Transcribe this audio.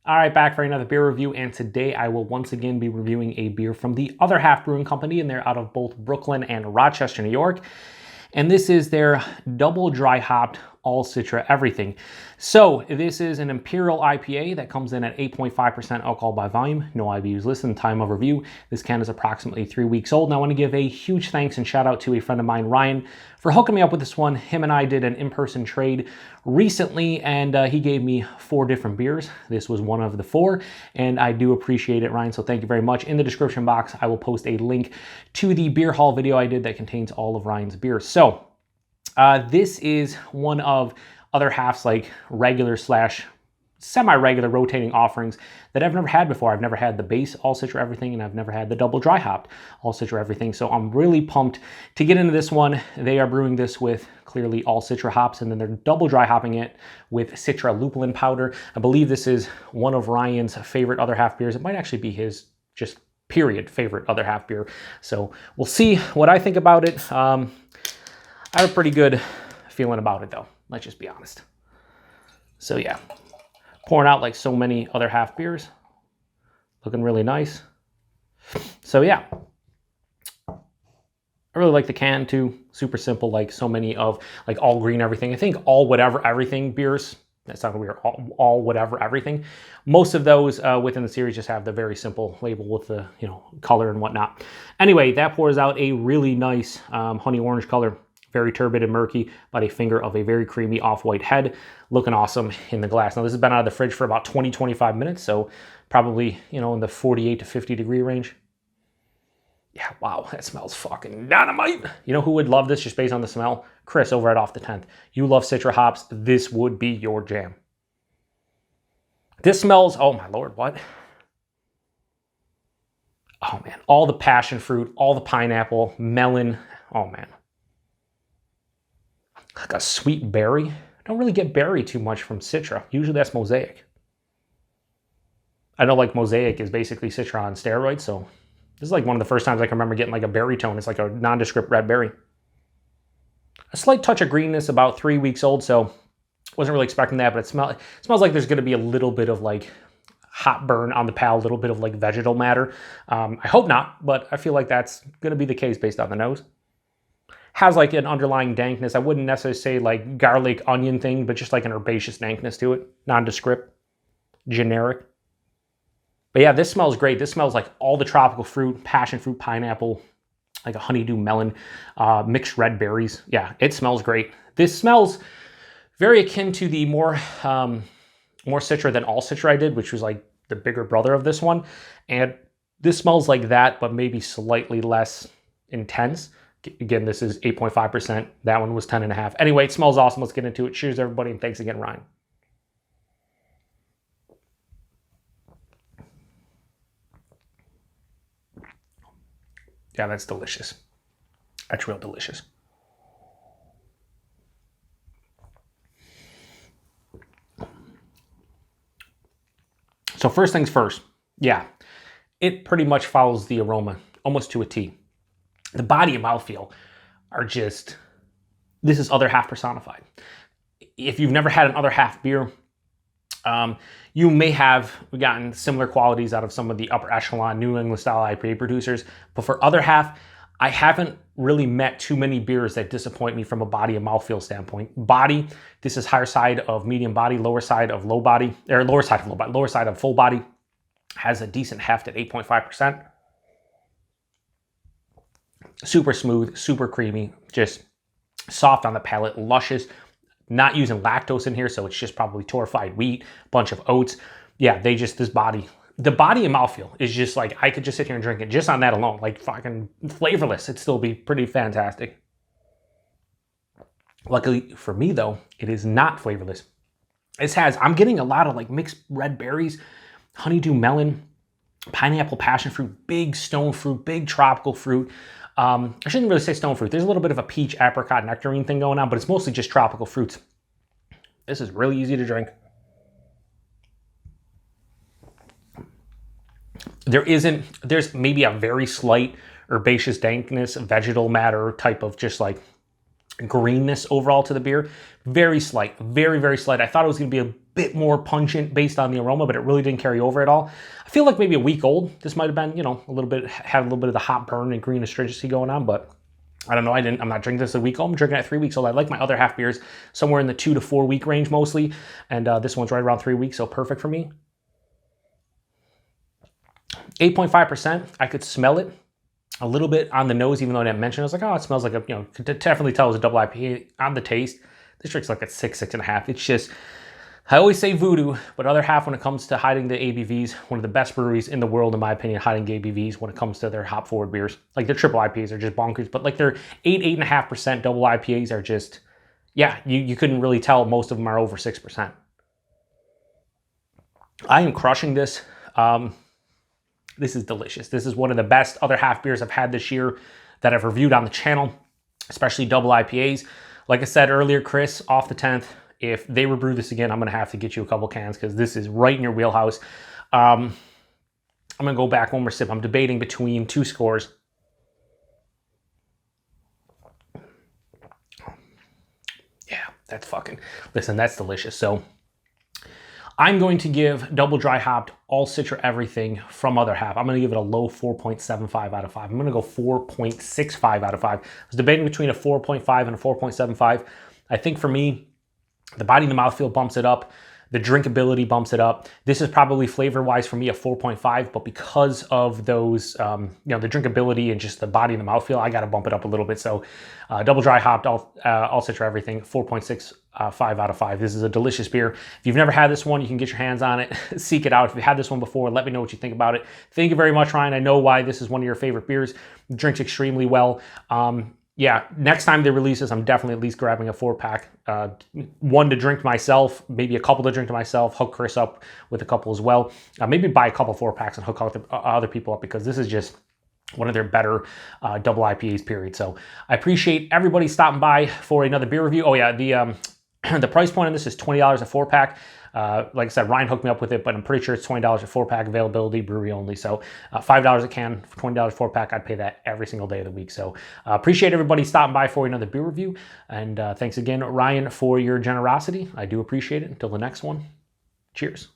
All right, back for another beer review, and today I will once again be reviewing a beer from the Other Half Brewing Company, and they're out of both Brooklyn and Rochester, New York. And this is their double dry hopped All Citra Everything. So this is an Imperial IPA that comes in at 8.5% alcohol by volume. No IBUs listed. Time of review. This can is approximately 3 weeks old. And I want to give a huge thanks and shout out to a friend of mine, Ryan, for hooking me up with this one. Him and I did an in-person trade recently, and he gave me 4 different beers. This was one of the 4, and I do appreciate it, Ryan, so thank you very much. In the description box, I will post a link to the beer haul video I did that contains all of Ryan's beers. So this is one of Other Half's like regular slash semi-regular rotating offerings that I've never had before. I've never had the base All Citra Everything, and I've never had the double dry hopped All Citra Everything. So I'm really pumped to get into this one. They are brewing this with clearly all Citra hops, and then they're double dry hopping it with Citra Lupulin Powder. I believe this is one of Ryan's favorite Other Half beers. It might actually be his just period favorite Other Half beer. So we'll see what I think about it. I have a pretty good feeling about it though. Let's just be honest. So yeah. Pouring out like so many Other Half beers. Looking really nice. So yeah. I really like the can too. Super simple, like so many of like all green everything. I think all whatever everything beers. That sounded weird. All whatever everything. Most of those within the series just have the very simple label with the color and whatnot. Anyway, that pours out a really nice honey orange color. Very turbid and murky, about a finger of a very creamy off-white head. Looking awesome in the glass. Now this has been out of the fridge for about 20-25 minutes, so probably, in the 48 to 50 degree range. Yeah, wow, that smells fucking dynamite. You know who would love this just based on the smell? Chris over at Off the 10th. You love Citra hops, this would be your jam. This smells, oh my Lord, what? Oh man, all the passion fruit, all the pineapple, melon, oh man. Like a sweet berry. I don't really get berry too much from Citra. Usually that's Mosaic. I know like Mosaic is basically Citra on steroids, so this is like one of the first times I can remember getting like a berry tone. It's like a nondescript red berry. A slight touch of greenness, about 3 weeks old, so wasn't really expecting that, but it smells like there's going to be a little bit of like hot burn on the palate, a little bit of like vegetal matter. I hope not, but I feel like that's going to be the case based on the nose. Has like an underlying dankness. I wouldn't necessarily say like garlic onion thing, but just like an herbaceous dankness to it. Nondescript, generic. But yeah, this smells great. This smells like all the tropical fruit, passion fruit, pineapple, like a honeydew melon, mixed red berries. Yeah, it smells great. This smells very akin to the more Citra than All Citra I did, which was like the bigger brother of this one. And this smells like that, but maybe slightly less intense. Again, this is 8.5%. That one was 10.5%. Anyway, it smells awesome. Let's get into it. Cheers, everybody, and thanks again, Ryan. Yeah, that's delicious. That's real delicious. So first things first. Yeah, it pretty much follows the aroma almost to a T. The body and mouthfeel are just, this is Other Half personified. If you've never had an Other Half beer, you may have gotten similar qualities out of some of the upper echelon New England style IPA producers, but for Other Half, I haven't really met too many beers that disappoint me from a body and mouthfeel standpoint. Body, this is higher side of medium body, lower side of low body, or lower side of low body, lower side of full body, has a decent heft at 8.5%. Super smooth, super creamy, just soft on the palate, luscious. Not using lactose in here, so it's just probably torrefied wheat, bunch of oats. Yeah, they just, this body, the body and mouthfeel is just like, I could just sit here and drink it just on that alone, like fucking flavorless. It'd still be pretty fantastic. Luckily for me though, it is not flavorless. I'm getting a lot of like mixed red berries, honeydew melon, pineapple, passion fruit, big stone fruit, big tropical fruit. I shouldn't really say stone fruit. There's a little bit of a peach, apricot, nectarine thing going on, but it's mostly just tropical fruits. This is really easy to drink. There's maybe a very slight herbaceous dankness, vegetal matter type of just like greenness overall to the beer. Very slight, very, very slight. I thought it was going to be bit more pungent based on the aroma, but it really didn't carry over at all. I feel like maybe a week old. This might have been, you know, had a little bit of the hop burn and green astringency going on, but I don't know. I'm not drinking this a week old. I'm drinking it at 3 weeks old. I like my other half beers somewhere in the 2 to 4 week range mostly. And this one's right around 3 weeks, so perfect for me. 8.5%. I could smell it a little bit on the nose, even though I didn't mention it. I was like, oh, it smells like a, you know, could definitely tell it was a double IPA. On the taste, this drink's like at 6.5. It's just, I always say voodoo, but Other Half, when it comes to hiding the ABVs, one of the best breweries in the world, in my opinion, hiding ABVs when it comes to their hop forward beers. Like their triple IPAs are just bonkers, but like their 8.5% double IPAs are just, yeah, you couldn't really tell. Most of them are over 6%. I am crushing this. This is delicious. This is one of the best Other Half beers I've had this year that I've reviewed on the channel, especially double IPAs. Like I said earlier, Chris, off the 10th, if they rebrew this again, I'm going to have to get you a couple cans because this is right in your wheelhouse. I'm going to go back one more sip. I'm debating between 2 scores. Yeah, that's fucking, listen, that's delicious. So I'm going to give double dry hopped all Citra Everything from Other Half. I'm going to give it a low 4.75 out of 5. I'm going to go 4.65 out of 5. I was debating between a 4.5 and a 4.75. I think for me, the body and the mouthfeel bumps it up. The drinkability bumps it up. This is probably flavor-wise for me a 4.5, but because of those, you know, the drinkability and just the body and the mouthfeel, I got to bump it up a little bit. So double dry hopped, all Citra Everything, 4.65 out of 5. This is a delicious beer. If you've never had this one, you can get your hands on it, seek it out. If you've had this one before, let me know what you think about it. Thank you very much, Ryan. I know why this is one of your favorite beers. It drinks extremely well. Yeah, next time they release this, I'm definitely at least grabbing a 4-pack. One to drink myself, maybe a couple to drink to myself, hook Chris up with a couple as well. Maybe buy a couple 4-packs and hook other people up because this is just one of their better double IPAs, period. So I appreciate everybody stopping by for another beer review. Oh yeah, the price point on this is $20 a 4-pack. Like I said, Ryan hooked me up with it, but I'm pretty sure it's $20 a 4-pack, availability, brewery only. So $5 a can for $20 4-pack. I'd pay that every single day of the week. So appreciate everybody stopping by for another beer review. And thanks again, Ryan, for your generosity. I do appreciate it. Until the next one, cheers.